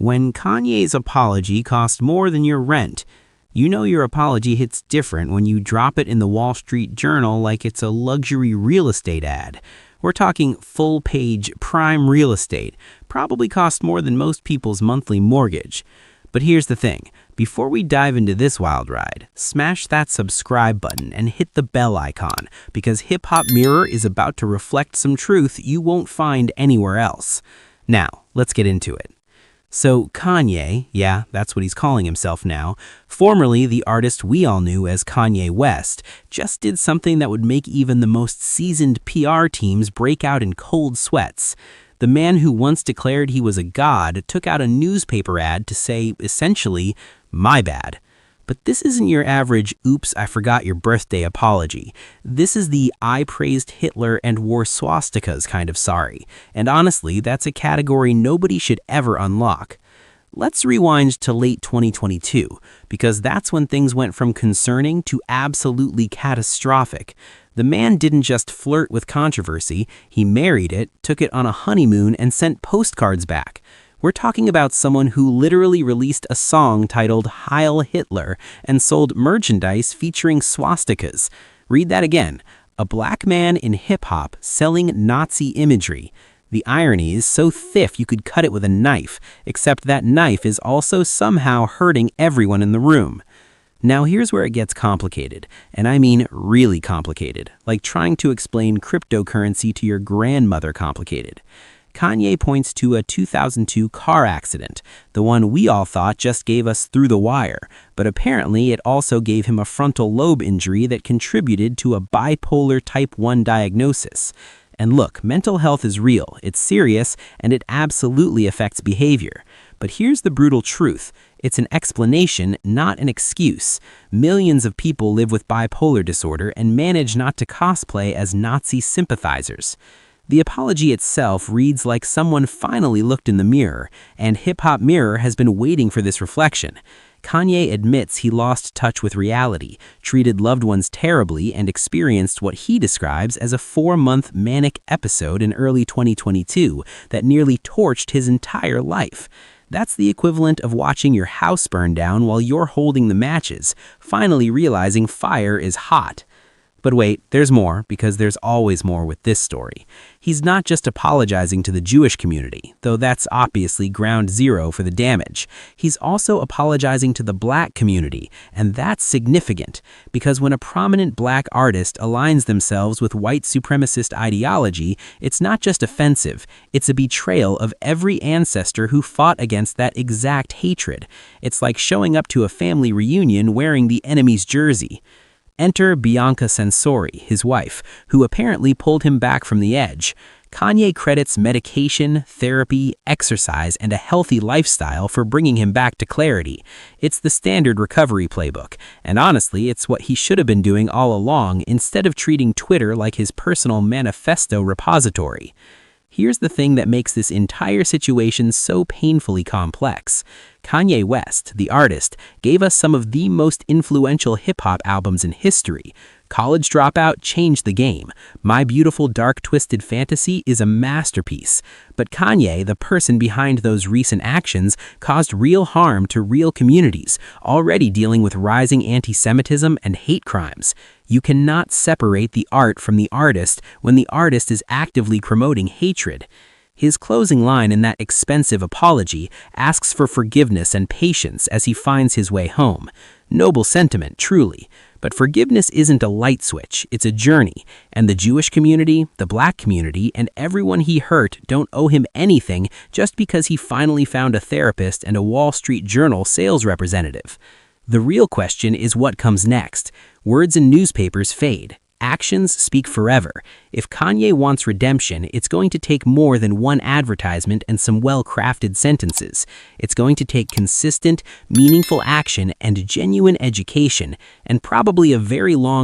When Kanye's apology cost more than your rent, you know your apology hits different when you drop it in the Wall Street Journal like it's a luxury real estate ad. We're talking full-page prime real estate, probably cost more than most people's monthly mortgage. But here's the thing, before we dive into this wild ride, smash that subscribe button and hit the bell icon, because Hip Hop Mirror is about to reflect some truth you won't find anywhere else. Now, let's get into it. So Kanye, yeah, that's what he's calling himself now, formerly the artist we all knew as Kanye West, just did something that would make even the most seasoned PR teams break out in cold sweats. The man who once declared he was a god took out a newspaper ad to say, essentially, "My bad." But this isn't your average, "oops, I forgot your birthday" apology. This is the "I praised Hitler and wore swastikas" kind of sorry. And honestly, that's a category nobody should ever unlock. Let's rewind to late 2022, because that's when things went from concerning to absolutely catastrophic. The man didn't just flirt with controversy, he married it, took it on a honeymoon, and sent postcards back. We're talking about someone who literally released a song titled "Heil Hitler" and sold merchandise featuring swastikas. Read that again. A black man in hip-hop selling Nazi imagery. The irony is so stiff you could cut it with a knife, except that knife is also somehow hurting everyone in the room. Now here's where it gets complicated, and I mean really complicated, like trying to explain cryptocurrency to your grandmother complicated. Kanye points to a 2002 car accident, the one we all thought just gave us through the wire, but apparently it also gave him a frontal lobe injury that contributed to a bipolar type 1 diagnosis. And look, mental health is real, it's serious, and it absolutely affects behavior. But here's the brutal truth. It's an explanation, not an excuse. Millions of people live with bipolar disorder and manage not to cosplay as Nazi sympathizers. The apology itself reads like someone finally looked in the mirror, and Hip Hop Mirror has been waiting for this reflection. Kanye admits he lost touch with reality, treated loved ones terribly, and experienced what he describes as a 4-month manic episode in early 2022 that nearly torched his entire life. That's the equivalent of watching your house burn down while you're holding the matches, finally realizing fire is hot. But wait, there's more, because there's always more with this story. He's not just apologizing to the Jewish community, though that's obviously ground zero for the damage. He's also apologizing to the black community, and that's significant, because when a prominent black artist aligns themselves with white supremacist ideology, it's not just offensive, it's a betrayal of every ancestor who fought against that exact hatred. It's like showing up to a family reunion wearing the enemy's jersey. Enter Bianca Censori, his wife, who apparently pulled him back from the edge. Kanye credits medication, therapy, exercise, and a healthy lifestyle for bringing him back to clarity. It's the standard recovery playbook, and honestly, it's what he should have been doing all along instead of treating Twitter like his personal manifesto repository. Here's the thing that makes this entire situation so painfully complex. Kanye West, the artist, gave us some of the most influential hip-hop albums in history. College Dropout changed the game. My Beautiful Dark Twisted Fantasy is a masterpiece. But Kanye, the person behind those recent actions, caused real harm to real communities, already dealing with rising anti-Semitism and hate crimes. You cannot separate the art from the artist when the artist is actively promoting hatred. His closing line in that expensive apology asks for forgiveness and patience as he finds his way home. Noble sentiment, truly. But forgiveness isn't a light switch, it's a journey. And the Jewish community, the black community, and everyone he hurt don't owe him anything just because he finally found a therapist and a Wall Street Journal sales representative. The real question is what comes next. Words in newspapers fade. Actions speak forever. If Kanye wants redemption, it's going to take more than one advertisement and some well-crafted sentences. It's going to take consistent, meaningful action and genuine education, and probably a very long